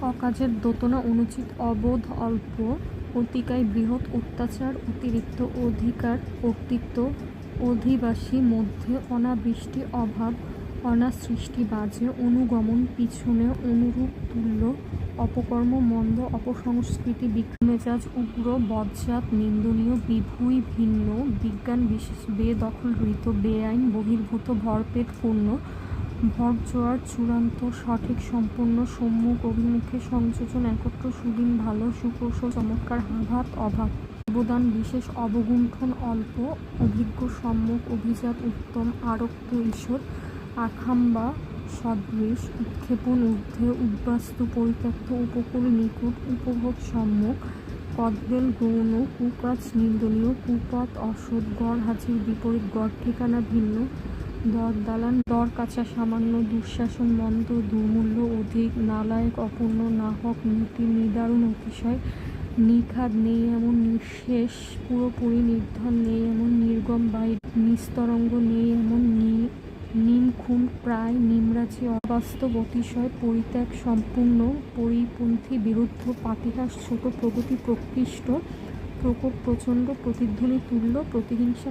অকাজের দোতনা অনুচিত অবোধ অল্প অতিকায় বৃহৎ অত্যাচার অতিরিক্ত অধিকার কর্তৃত্ব অধিবাসী মধ্যে অনাবৃষ্টি অভাব অনাসৃষ্টি বাজে অনুগমন পিছনে অনুরূপ তুল্য অপকর্ম মন্দ অপসংস্কৃতি মেজাজ উগ্র বজ্জাত নিন্দনীয় বিভূই ভিন্ন বিজ্ঞান বিশেষ বেদখলরহিত বেআইন বহির্ভূত ভরপেট পূর্ণ ভরজোয়ার চূড়ান্ত সঠিক সম্পূর্ণ সম্মুখ অভিমুখে সংযোজন একত্র সুদিন ভালো সুকৌশল চমৎকার হাভাত অভাব অবদান বিশেষ অবগুণ্ঠন অল্প অভিজ্ঞ সম্মুখ অভিজাত উত্তম আরক্ত ঈষৎ আখাম্বা সদৃশ উৎক্ষেপণ ঊর্ধ্বে উদ্বাস্তু পরিত্যক্ত উপকূল নিকট উপভোগ সম্মুখ কদবেল গৌণ কুকাজ নিন্দনীয় কুপথ অসৎ গড় হাজির বিপরীত গড় ঠিকানা ভিন্ন দর দালান দর কাঁচা সামান্য দুঃশাসন মন্দ দুর্মূল্য অধিক নালায়ক অপূর্ণ নাহক নীতি নিদারুণ অতিশয় নিখাদ নেই এমন নিঃশেষ পুরোপুরি নির্ধন নেই এমন নির্গম বাই নিস্তরঙ্গ নেই এমন নিমখুন প্রায় নিমরাজি অবাস্তব অতিশয় পরিত্যাগ সম্পূর্ণ পরিপন্থী বিরুদ্ধ পাতিহাস ছোট প্রগতি প্রকৃষ্ট প্রকোপ প্রচণ্ড প্রতিধ্বনি তুল্য প্রতিহিংসা